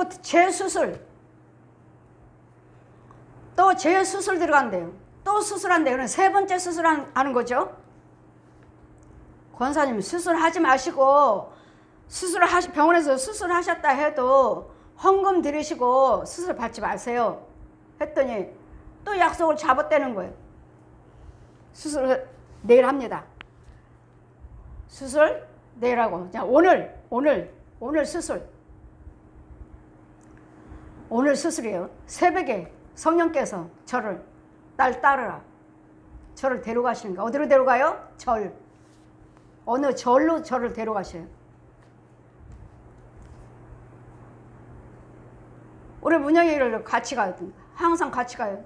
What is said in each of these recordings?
또 재수술. 또 재수술 들어간대요. 또 수술한대요. 그럼 세 번째 수술하는 거죠. 권사님 수술하지 마시고 병원에서 수술하셨다 해도 헌금 들이시고 수술 받지 마세요. 했더니 또 약속을 잡았다는 거예요. 수술 내일 합니다. 수술 내일 하고. 자, 오늘 수술. 오늘 수술이에요. 새벽에 성령께서 저를 날 따르라. 저를 데려가시는 거예요. 어디로 데려가요? 절. 어느 절로 저를 데려가셔요. 우리 문영이를 같이 가요. 항상 같이 가요.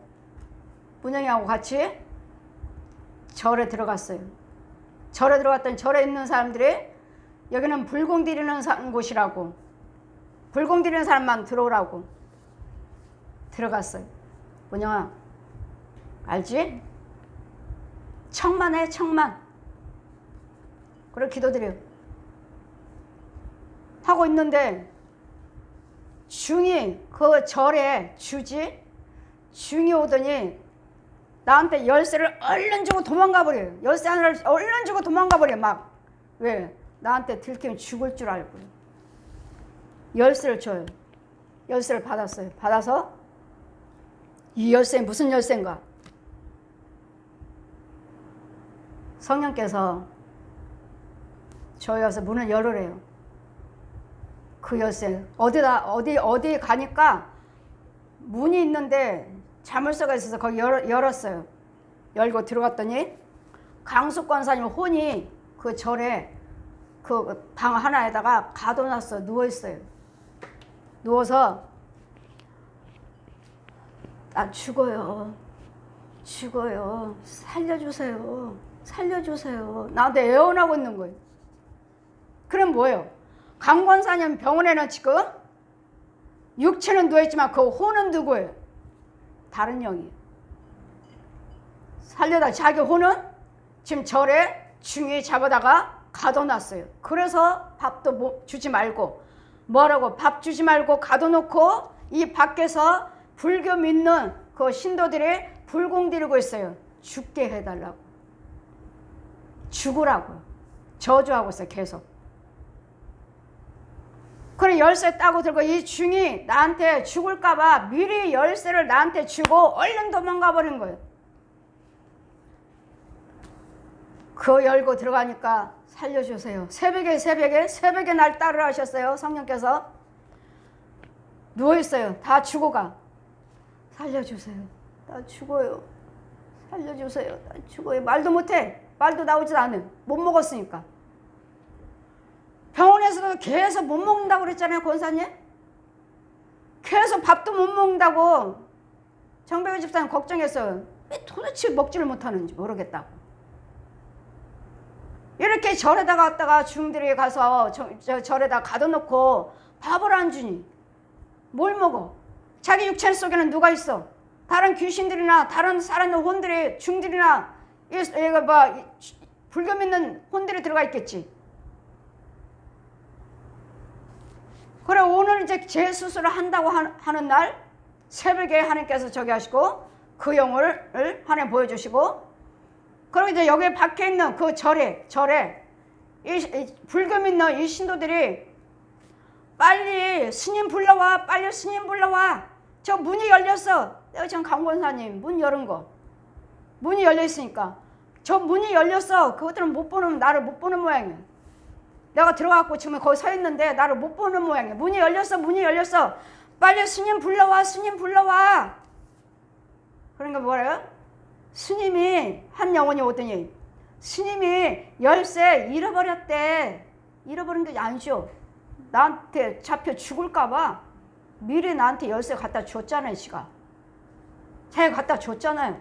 문영이하고 같이 절에 들어갔어요. 절에 들어갔더니 절에 있는 사람들이 여기는 불공 드리는 곳이라고, 불공 드리는 사람만 들어오라고 들어갔어요. 문영아 알지? 청만해 청만. 그래 기도드려요. 하고 있는데 중이 그 절에 중이 오더니 나한테 열쇠를 얼른 주고 도망가 버려요. 열쇠 하나를 얼른 주고 도망가 버려요. 막. 왜? 나한테 들키면 죽을 줄 알고요. 열쇠를 줘요. 열쇠를 받았어요. 받아서 이 열쇠 무슨 열쇠인가? 성령께서 저희 와서 문을 열으래요. 그 열쇠 어디 가니까 문이 있는데 자물쇠가 있어서 거기 열었어요. 열고 들어갔더니 강숙 권사님 혼이 그 절에 그 방 하나에다가 가둬놨어. 누워있어요. 누워서 나 죽어요. 살려주세요. 나한테 애원하고 있는 거예요. 그럼 뭐예요? 강 권사님 병원에는 지금 육체는 누워있지만 그 혼은 누구예요? 다른 영이에요. 살려다 자기 혼은 지금 절에 중이 잡아다가 가둬놨어요. 그래서 밥도 주지 말고 뭐라고 밥 주지 말고 가둬놓고 이 밖에서 불교 믿는 그 신도들이 불공 드리고 있어요. 죽게 해달라고. 죽으라고. 저주하고 있어요. 계속. 그래 열쇠 따고 들고 이 중이 나한테 죽을까봐 미리 열쇠를 나한테 주고 얼른 도망가 버린 거예요. 그 열고 들어가니까 살려주세요. 새벽에 날 따르라 하셨어요. 성령께서. 누워있어요. 다 죽어가. 살려주세요. 나 죽어요. 살려주세요. 나 죽어요. 말도 못해. 말도 나오지도 않아요. 못 먹었으니까. 병원에서도 계속 못 먹는다고 그랬잖아요. 권사님. 계속 밥도 못 먹는다고 정백의 집사님 걱정했어요. 왜 도대체 먹지를 못하는지 모르겠다고. 이렇게 절에다가 왔다가 중들이 가서 절에다 가둬놓고 밥을 안 주니 뭘 먹어? 자기 육체 속에는 누가 있어? 다른 귀신들이나 다른 살아있는 혼들이 중들이나 불교 믿는 혼들이 들어가 있겠지. 그래 오늘 이제 재수술을 한다고 하는 날 새벽에 하나님께서 저기 하시고 그 영을 하나님 보여주시고 그리고 이제 여기 밖에 있는 그 절에 이 불교 믿는 이 신도들이 빨리 스님 불러와. 저 문이 열렸어. 내가 지금 강권사님 문 열은 거. 문이 열려 있으니까 저 문이 열렸어. 그것들은 나를 못 보는 모양이야. 내가 들어가고 지금 거기 서 있는데 나를 못 보는 모양이야. 문이 열렸어. 빨리 스님 불러와. 그러니까 뭐래요? 스님이 한 영혼이 오더니 스님이 열쇠 잃어버렸대. 잃어버린 게 아니죠. 나한테 잡혀 죽을까봐 미리 나한테 열쇠 갖다 줬잖아요. 지가 자기가 갖다 줬잖아요.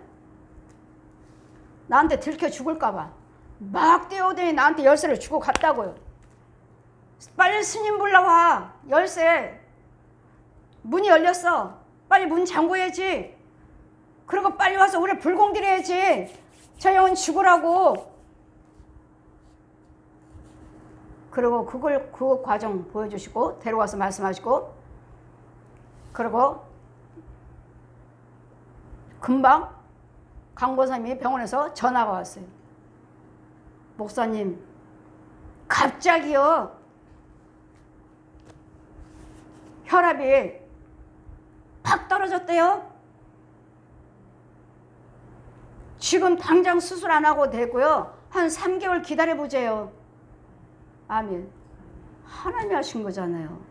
나한테 들켜 죽을까봐 막 뛰어오더니 나한테 열쇠를 주고 갔다고요. 빨리 스님 불러와. 열쇠 문이 열렸어. 빨리 문 잠궈야지. 그리고 빨리 와서 우리 불공 드려야지. 저 영혼 죽으라고. 그리고 그 과정 보여주시고 데려와서 말씀하시고 그리고 금방 강 권사님이 병원에서 전화가 왔어요. 목사님, 갑자기요 혈압이 팍 떨어졌대요. 지금 당장 수술 안 하고 되고요. 한 3개월 기다려보세요. 아멘. 하나님이 하신 거잖아요.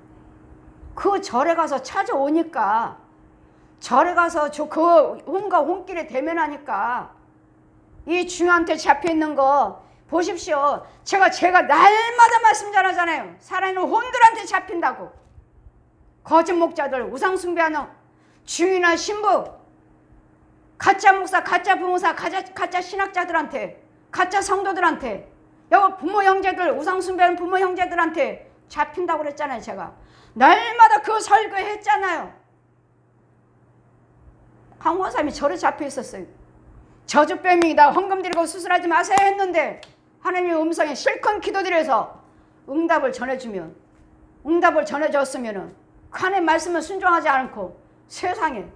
그 절에 가서 찾아오니까, 절에 가서 그 혼과 혼길에 대면하니까 이 주한테 잡혀있는 거 보십시오. 제가 날마다 말씀 전하잖아요. 살아있는 혼들한테 잡힌다고. 거짓 목자들, 우상 숭배하는 주인이나 신부, 가짜 목사, 가짜 부모사, 가짜 신학자들한테, 가짜 성도들한테, 여기 부모 형제들, 우상 숭배하는 부모 형제들한테 잡힌다고 그랬잖아요. 제가 날마다 그 설교했잖아요. 강 권사님이 저를 잡혀 있었어요. 저주병이다, 헌금 드리고 수술하지 마세요 했는데 하나님의 음성에 실컷 기도드려서 응답을 전해주면, 응답을 전해줬으면은 하나님 말씀을 순종하지 않고 세상에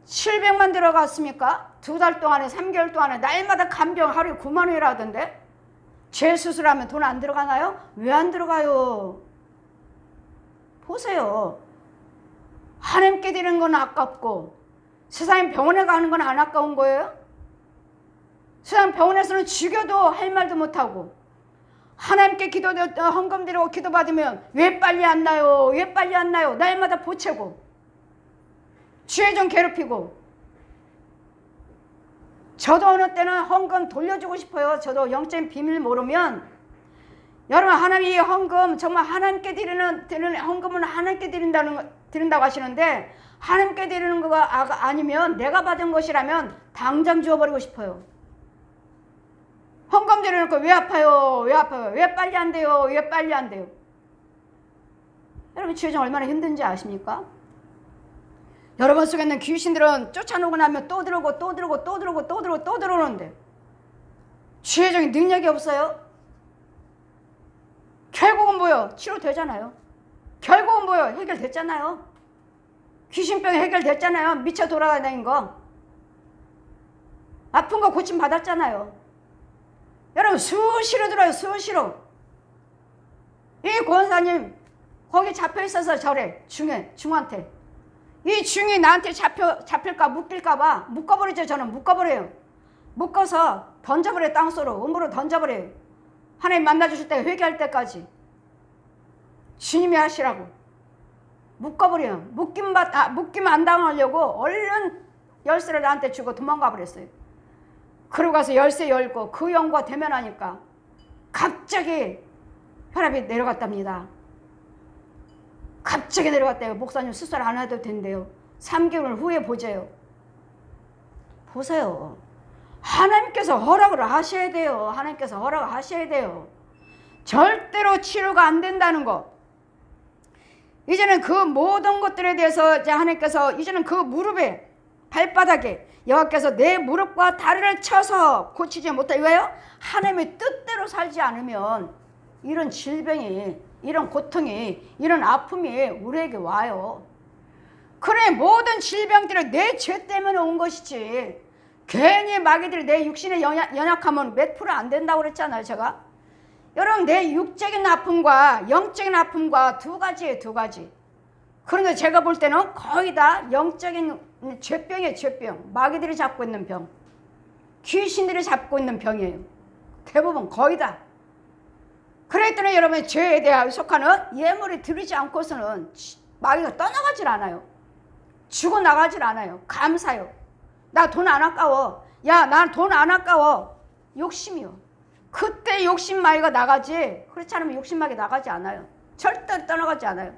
700만 들어갔습니까? 2달 동안에, 3개월 동안에 날마다 간병 하루에 9만 원이라 하던데, 죄 수술하면 돈 안 들어가나요? 왜 안 들어가요? 보세요. 하나님께 드리는 건 아깝고 세상에 병원에 가는 건 안 아까운 거예요? 세상 병원에서는 죽여도 할 말도 못하고 하나님께 헌금 드리고 기도받으면 왜 빨리 안 나요? 왜 빨리 안 나요? 날마다 보채고 주의 좀 괴롭히고. 저도 어느 때는 헌금 돌려주고 싶어요. 저도 영적인 비밀 모르면, 여러분 하나님이 헌금 정말 하나님께 드리는 헌금은 하나님께 드린다고 하시는데, 하나님께 드리는 거가 아니면 내가 받은 것이라면 당장 주워버리고 싶어요. 헌금 드리는 거 왜 아파요? 왜 아파요? 왜 빨리 안 돼요? 왜 빨리 안 돼요? 여러분 주의정 얼마나 힘든지 아십니까? 여러분 속에 있는 귀신들은 쫓아놓고 나면 또 들어오고 또 들어오고 또 들어오고 또 들어오고 또 들어오는데 주의정이 능력이 없어요? 결국은 뭐요? 치료되잖아요. 결국은 뭐요? 해결됐잖아요. 귀신병이 해결됐잖아요. 미쳐 돌아다니는 거. 아픈 거 고침 받았잖아요. 여러분 수시로 들어요. 수시로. 이 권사님 거기 잡혀있어서 절에 중한테 이 중이 나한테 잡힐까 묶일까 봐 묶어버리죠. 저는 묶어버려요. 묶어서 던져버려요. 땅속으로 음으로 던져버려요. 하나님 만나주실 때 회개할 때까지 주님이 하시라고 묶어버려요. 묶이면 안 당하려고 얼른 열쇠를 나한테 주고 도망가 버렸어요. 그러고 가서 열쇠 열고 그 영과 대면하니까 갑자기 혈압이 내려갔답니다. 갑자기 내려갔대요. 목사님 수술 안 해도 된대요. 3개월 후에 보재요. 보세요. 하나님께서 허락을 하셔야 돼요. 하나님께서 허락을 하셔야 돼요. 절대로 치료가 안 된다는 거. 이제는 그 모든 것들에 대해서 이제 하나님께서 이제는 그 무릎에 발바닥에 여호와께서 내 무릎과 다리를 쳐서 고치지 못해. 왜요? 하나님의 뜻대로 살지 않으면 이런 질병이, 이런 고통이, 이런 아픔이 우리에게 와요. 그래 모든 질병들은 내 죄 때문에 온 것이지 괜히 마귀들이 내 육신의 연약하면 몇 프로 안 된다고 그랬잖아요. 제가 여러분 내 육적인 아픔과 영적인 아픔과 두 가지예요. 두 가지. 그런데 제가 볼 때는 거의 다 영적인 죄병이에요. 죄병. 마귀들이 잡고 있는 병, 귀신들이 잡고 있는 병이에요. 대부분 거의 다. 그랬더니 여러분 죄에 대하여 속하는 예물이 들이지 않고서는 마귀가 떠나가질 않아요. 죽어나가질 않아요. 감사요. 나 돈 안 아까워. 야, 난 돈 안 아까워. 욕심이요. 그때 욕심 마귀가 나가지, 그렇지 않으면 욕심 마귀 나가지 않아요. 절대 떠나가지 않아요.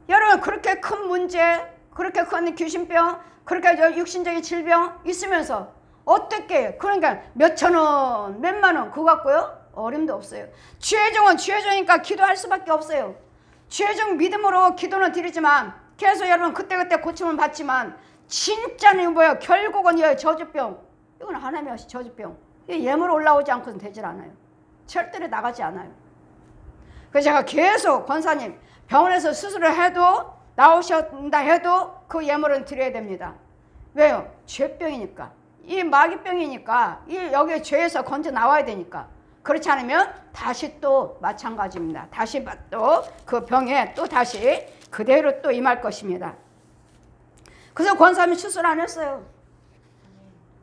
여러분 그렇게 큰 문제, 그렇게 큰 귀신병, 그렇게 육신적인 질병 있으면서 어떻게, 그러니까 몇천 원, 몇만 원 그거 갖고요 어림도 없어요. 죄종은 죄종이니까 기도할 수밖에 없어요. 죄종 믿음으로 기도는 드리지만 계속 여러분 그때그때 고침은 받지만 진짜는 뭐예요? 결국은 이 저주병, 이건 하나님이 하신 저주병, 예물 올라오지 않고는 되질 않아요. 절대로 나가지 않아요. 그래서 제가 계속 권사님 병원에서 수술을 해도 나오셨다 해도 그 예물은 드려야 됩니다. 왜요? 죄병이니까. 이 마귀병이니까 이 여기 죄에서 건져 나와야 되니까. 그렇지 않으면 다시 또 마찬가지입니다. 다시 또 그 병에 또 다시 그대로 또 임할 것입니다. 그래서 권사님이 수술 안 했어요.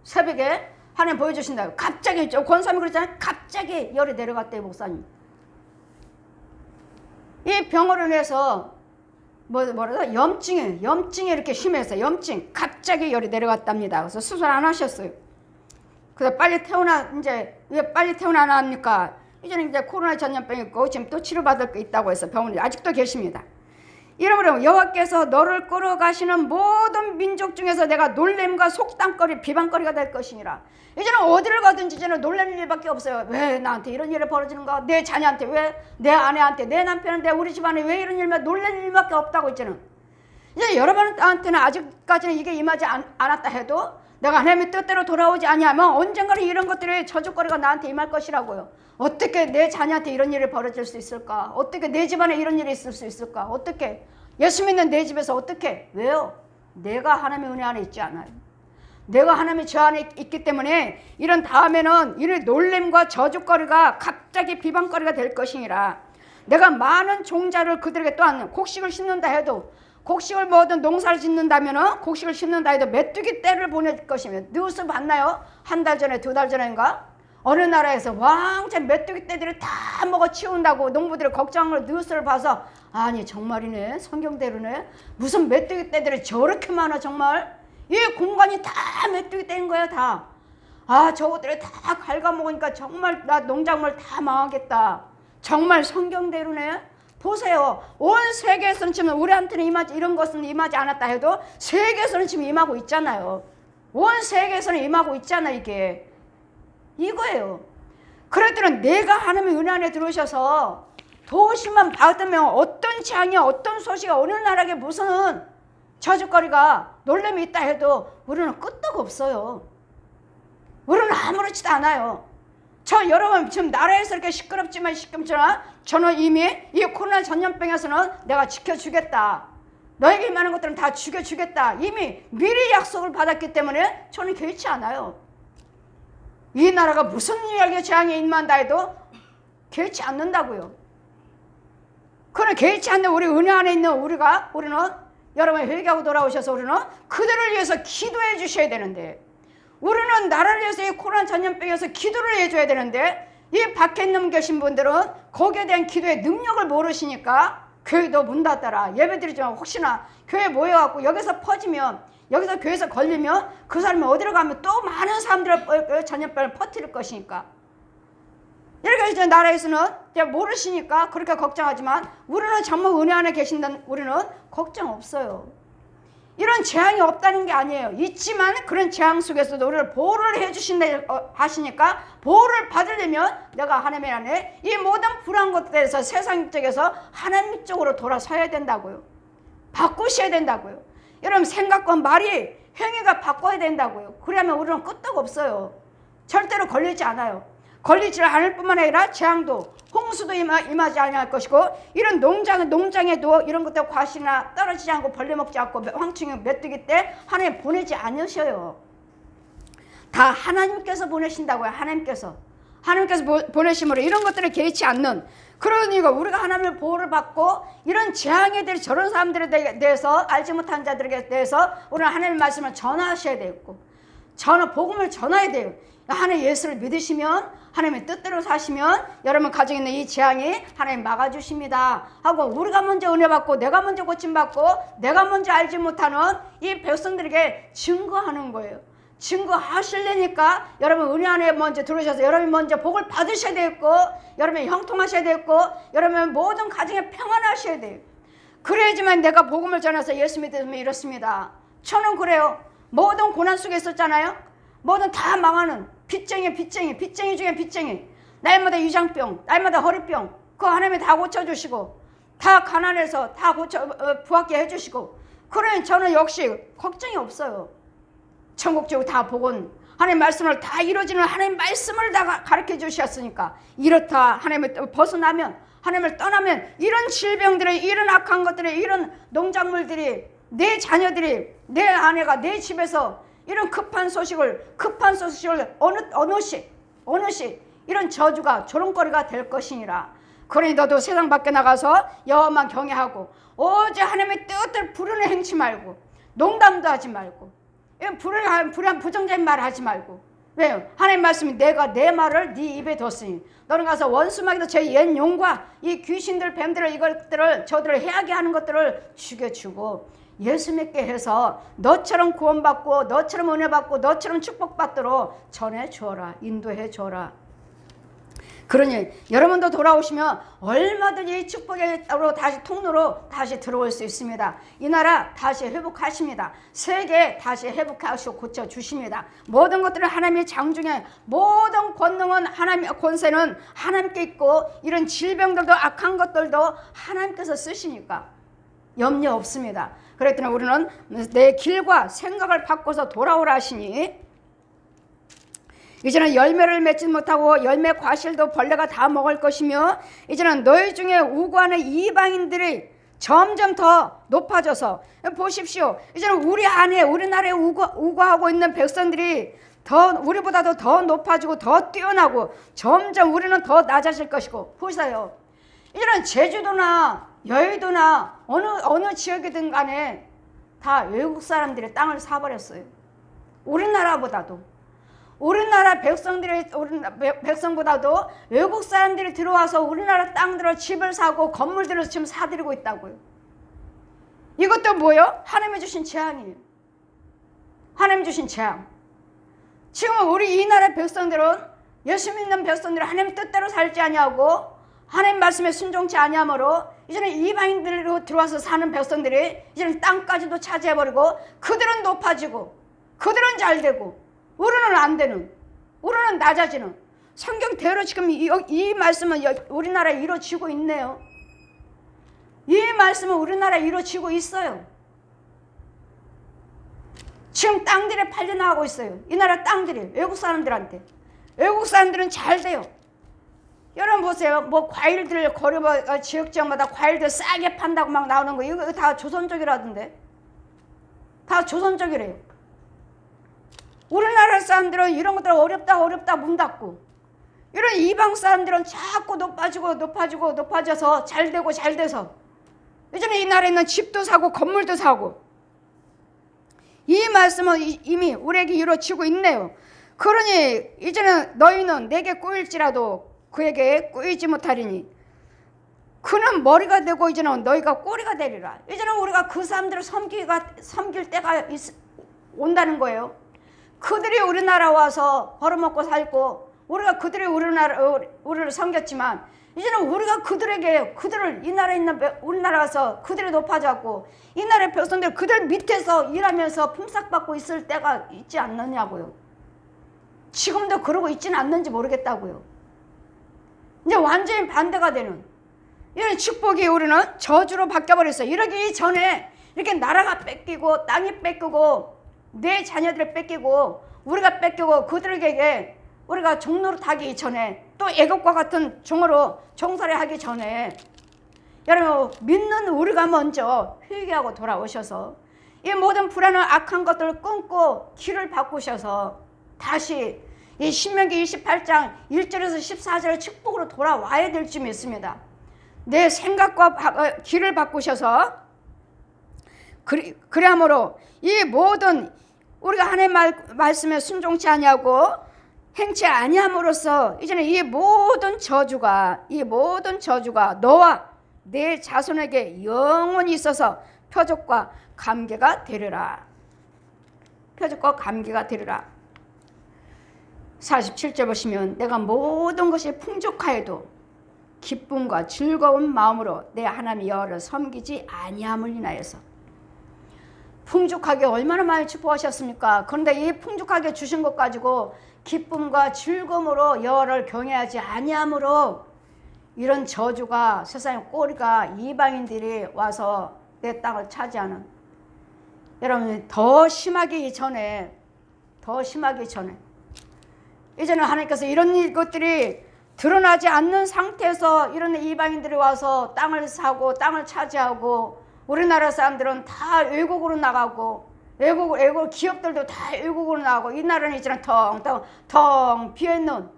새벽에 하나님 보여주신다고. 갑자기 권사님이 그랬잖아요. 갑자기 열이 내려갔대요, 목사님. 이 병으로 인해서 뭐라고 염증이 이렇게 심해서 염증 갑자기 열이 내려갔답니다. 그래서 수술 안 하셨어요. 그래서 빨리 태어나 이제 왜 빨리 태어나니까 이제는 이제 코로나 전염병이 있고 지금 또 치료받을 게 있다고 해서 병원에 아직도 계십니다. 이러므로 여호와께서 너를 끌어가시는 모든 민족 중에서 내가 놀램과 속담거리 비방거리가 될 것이니라. 이제는 어디를 가든지 이제는 놀라는 일밖에 없어요. 왜 나한테 이런 일이 벌어지는가? 내 자녀한테 왜? 내 아내한테, 내 남편한테, 우리 집안에 왜 이런 일만 놀라는 일밖에 없다고 이제는. 이제 여러분한테는 아직까지는 이게 임하지 않았다 해도 내가 하나님의 뜻대로 돌아오지 아니하면 언젠가는 이런 것들의 저주거리가 나한테 임할 것이라고요. 어떻게 내 자녀한테 이런 일이 벌어질 수 있을까? 어떻게 내 집안에 이런 일이 있을 수 있을까? 어떻게? 예수 믿는 내 집에서 어떻게? 왜요? 내가 하나님의 은혜 안에 있지 않아요. 내가 하나님의 저 안에 있기 때문에 이런 다음에는 이런 놀램과 저주거리가 갑자기 비방거리가 될 것이니라. 내가 많은 종자를 그들에게 또한 곡식을 심는다 해도 곡식을 뭐든 농사를 짓는다면은 곡식을 심는다 해도 메뚜기 떼를 보낼 것이며 뉴스 봤나요? 한 달 전에 2달 전인가? 어느 나라에서 왕창 메뚜기 떼들이 다 먹어 치운다고 농부들이 걱정을 뉴스를 봐서 아니 정말이네 성경대로네 무슨 메뚜기 떼들이 저렇게 많아 정말 이 공간이 다 메뚜기 떼인 거야 다. 아 저것들이 다 갉아먹으니까 정말 나 농작물 다 망하겠다. 정말 성경대로네. 보세요. 온 세계에서는 지금 우리한테는 이런 것은 임하지 않았다 해도 세계에서는 지금 임하고 있잖아요. 온 세계에서는 임하고 있잖아 이게. 이거예요. 그랬더니 내가 하나님의 은혜 안에 들어오셔서 도우심만 받으면 어떤 재앙이 어떤 소식이 어느 나라에 무슨 저주거리가 놀람이 있다 해도 우리는 끄떡 없어요. 우리는 아무렇지도 않아요. 저 여러분 지금 나라에서 이렇게 시끄럽지만 저는 이미 이 코로나 전염병에서는 내가 지켜주겠다. 너에게 임하는 것들은 다 죽여주겠다. 이미 미리 약속을 받았기 때문에 저는 개의치 않아요. 이 나라가 무슨 일에 재앙이 임한다 해도 개의치 않는다고요. 그런 개의치 않는 우리 은혜 안에 있는 우리는 여러분 회개하고 돌아오셔서 우리는 그들을 위해서 기도해 주셔야 되는데 우리는 나라를 위해서 이 코로나 전염병에서 기도를 해줘야 되는데 이 밖에 있는 계신 분들은 거기에 대한 기도의 능력을 모르시니까 교회도 문 닫더라. 예배드리지만 혹시나 교회 모여갖고 여기서 퍼지면 여기서 교회에서 걸리면 그 사람이 어디로 가면 또 많은 사람들의 전염병을 퍼뜨릴 것이니까 이렇게 이제 나라에서는 모르시니까 그렇게 걱정하지만 우리는 정말 은혜 안에 계신다는 우리는 걱정 없어요. 이런 재앙이 없다는 게 아니에요. 있지만 그런 재앙 속에서도 우리를 보호를 해주신다 하시니까 보호를 받으려면 내가 하나님 안에 이 모든 불안한 것들에서 세상 쪽에서 하나님 쪽으로 돌아서야 된다고요. 바꾸셔야 된다고요. 여러분 생각과 말이 행위가 바꿔야 된다고요. 그러면 우리는 끄떡 없어요. 절대로 걸리지 않아요. 걸리지 않을 뿐만 아니라 재앙도 홍수도 임하지 아니할 것이고 이런 농장에도 이런 것들 과실이나 떨어지지 않고 벌레 먹지 않고 황충이 메뚜기 때 하나님 보내지 않으셔요. 다 하나님께서 보내신다고요. 하나님께서 보내심으로 이런 것들을 개의치 않는 그러니까 우리가 하나님의 보호를 받고 이런 재앙에 대해 저런 사람들에 대해서 알지 못한 자들에게 대해서 우리는 하나님의 말씀을 전하셔야 되고 복음을 전해야 돼요. 하나님 예수를 믿으시면 하나님의 뜻대로 사시면 여러분 가정에 있는 이 재앙이 하나님 막아주십니다 하고 우리가 먼저 은혜 받고 내가 먼저 고침받고 내가 먼저 알지 못하는 이 백성들에게 증거하는 거예요. 증거하시려니까 여러분 은혜 안에 먼저 들어오셔서 여러분이 먼저 복을 받으셔야 되고 여러분이 형통하셔야 되고 여러분 모든 가정에 평안하셔야 돼요. 그래야지만 내가 복음을 전해서 예수 믿으면 이렇습니다. 저는 그래요. 모든 고난 속에 있었잖아요. 모든 다 망하는 빚쟁이 중에 빚쟁이 날마다 위장병 날마다 허리병 그거 하나님이 다 고쳐주시고 다 가난해서 다 부합게 해주시고 그러니 저는 역시 걱정이 없어요. 천국지구 다 복은 하나님 말씀을 다 이루어지는 하나님 말씀을 다 가르쳐 주셨으니까 이렇다 하나님을 벗어나면 하나님을 떠나면 이런 질병들이, 이런 악한 것들이, 이런 농작물들이, 내 자녀들이, 내 아내가 내 집에서 이런 급한 소식을 어느 시 이런 저주가 조롱거리가 될 것이니라. 그러니 너도 세상 밖에 나가서 여호와만 경외하고 오직 하나님의 뜻을 부르는 행치 말고 농담도 하지 말고 불의한 부정적인 말 하지 말고. 왜요? 하나님 말씀이 내가 내 말을 네 입에 뒀으니 너는 가서 원수마귀도 제 옛 용과 이 귀신들 뱀들을 이것들을 저들을 해하게 하는 것들을 죽여주고 예수 믿게 해서 너처럼 구원받고 너처럼 은혜받고 너처럼 축복받도록 전해주어라. 인도해주어라. 그러니 여러분도 돌아오시면 얼마든지 축복의 다시 통로로 다시 들어올 수 있습니다. 이 나라 다시 회복하십니다. 세계 다시 회복하시고 고쳐주십니다. 모든 것들은 하나님의 장중에 모든 권능은 하나님의 권세는 하나님께 있고 이런 질병들도 악한 것들도 하나님께서 쓰시니까 염려 없습니다. 그랬더니 우리는 내 길과 생각을 바꿔서 돌아오라 하시니 이제는 열매를 맺지 못하고 열매 과실도 벌레가 다 먹을 것이며 이제는 너희 중에 우고하는 이방인들이 점점 더 높아져서 보십시오. 이제는 우리 안에 우리나라에 우고하고 있는 백성들이 더 우리보다도 더 높아지고 더 뛰어나고 점점 우리는 더 낮아질 것이고 보세요. 이제는 제주도나 여의도나 어느 지역이든 간에 다 외국 사람들이 땅을 사버렸어요. 우리나라 백성보다도 외국 사람들이 들어와서 우리나라 땅들을 집을 사고 건물들을 지금 사들이고 있다고요. 이것도 뭐예요? 하나님이 주신 재앙이에요. 하나님이 주신 재앙. 지금 우리 이 나라 백성들은 예수 믿는 백성들은 하나님 뜻대로 살지 아니하고 하나님 말씀에 순종치 아니하므로 이제는 이방인들로 들어와서 사는 백성들이 이제는 땅까지도 차지해버리고 그들은 높아지고 그들은 잘되고 우리는 안 되는, 우리는 낮아지는 성경대로 지금 이 말씀은 우리나라에 이루어지고 있네요. 이 말씀은 우리나라에 이루어지고 있어요. 지금 땅들이 팔려나가고 있어요. 이 나라 땅들이 외국 사람들한테. 외국 사람들은 잘 돼요. 여러분 보세요. 뭐 과일들 지역마다 과일들 싸게 판다고 막 나오는 거 이거 다 조선족이라던데. 다 조선족이래요. 우리나라 사람들은 이런 것들 어렵다 문 닫고 이런 이방 사람들은 자꾸 높아져서 잘 돼서 이제는 이 나라에 있는 집도 사고 건물도 사고 이 말씀은 이미 우리에게 이루어지고 있네요. 그러니 이제는 너희는 내게 꼬일지라도 그에게 꼬이지 못하리니 그는 머리가 되고 이제는 너희가 꼬리가 되리라. 이제는 우리가 그 사람들을 섬길 때가 온다는 거예요. 그들이 우리나라 와서 벌어먹고 살고 우리가 그들이 우리를 섬겼지만 이제는 우리가 그들을 이 나라에 있는 우리나라 와서 그들이 높아졌고 이 나라의 백성들 그들 밑에서 일하면서 품삯받고 있을 때가 있지 않느냐고요. 지금도 그러고 있지는 않는지 모르겠다고요. 이제 완전히 반대가 되는 이런 축복이 우리는 저주로 바뀌어버렸어요. 이러기 전에 이렇게 나라가 뺏기고 땅이 뺏기고 내 자녀들을 뺏기고 우리가 뺏기고 그들에게 우리가 종노릇 하기 전에 또 애국과 같은 종으로 종살이 하기 전에 여러분 믿는 우리가 먼저 회개하고 돌아오셔서 이 모든 불안한 악한 것들을 끊고 길을 바꾸셔서 다시 이 신명기 28장 1절에서 14절의 축복으로 돌아와야 될 줄 믿습니다. 내 생각과 길을 바꾸셔서 그러므로 이 모든 우리가 하나님 말씀에 순종치 아니하고 행치 아니함으로써 이제는 이 모든 저주가 너와 내 자손에게 영원히 있어서 표적과 감개가 되리라. 표적과 감개가 되리라. 47절 보시면 내가 모든 것이 풍족하여도 기쁨과 즐거운 마음으로 내 하나님 여호와를 섬기지 아니함을 인하여서 풍족하게 얼마나 많이 축복하셨습니까? 그런데 이 풍족하게 주신 것 가지고 기쁨과 즐거움으로 여호와를 경외하지 아니함으로 이런 저주가 세상의 꼬리가 이방인들이 와서 내 땅을 차지하는 여러분 더 심하기 전에 이제는 하나님께서 이런 것들이 드러나지 않는 상태에서 이런 이방인들이 와서 땅을 사고 땅을 차지하고 우리나라 사람들은 다 외국으로 나가고 외국 기업들도 다 외국으로 나가고 이 나라는 이제는 텅텅 비어있는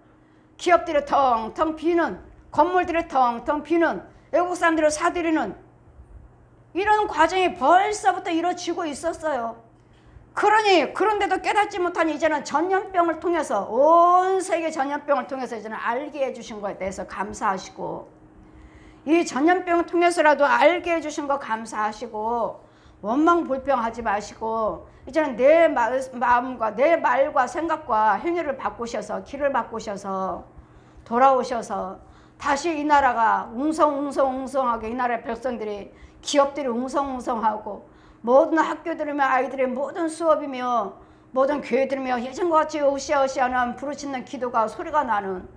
기업들이 텅텅 비는 건물들이 텅텅 비는 외국 사람들을 사들이는 이런 과정이 벌써부터 이루어지고 있었어요. 그런데도 깨닫지 못한 이제는 전염병을 통해서 온 세계 전염병을 통해서 이제는 알게 해주신 것에 대해서 감사하시고 이 전염병을 통해서라도 알게 해주신 거 감사하시고 원망 불평하지 마시고 이제는 내 마음과 내 말과 생각과 행위를 바꾸셔서 길을 바꾸셔서 돌아오셔서 다시 이 나라가 웅성하게 이 나라의 백성들이 기업들이 웅성하고 모든 학교들이며 아이들의 모든 수업이며 모든 교회들이며 예전과 같이 으쌰으쌰하는 부르짖는 기도가 소리가 나는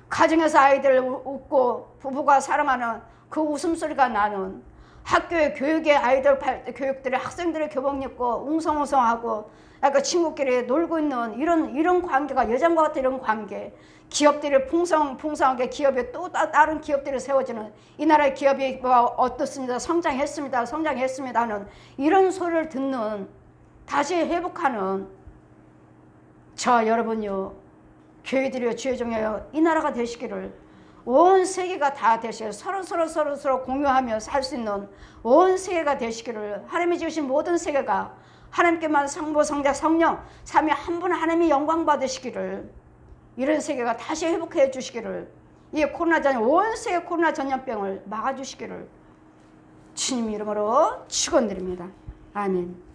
가정에서 아이들 웃고 부부가 사랑하는 그 웃음소리가 나는 학교의 교육의 아이들 교육들의 학생들의 교복 입고 웅성하고 약간 친구끼리 놀고 있는 이런 관계가 예전과 같은 이런 관계 기업들이 풍성하게 기업에 또 다른 기업들이 세워지는 이 나라의 기업이 어떻습니다 성장했습니다 하는 이런 소리를 듣는 다시 회복하는 저 여러분요 교회들이여 주의 종이여 이 나라가 되시기를 온 세계가 다 되시기를 서로 공유하며 살 수 있는 온 세계가 되시기를 하나님이 주신 모든 세계가 하나님께만 성부 성자 성령 삼위 한 분 하나님이 영광 받으시기를 이런 세계가 다시 회복해 주시기를 이 온 세계 코로나 전염병을 막아주시기를 주님 이름으로 축원드립니다. 아멘.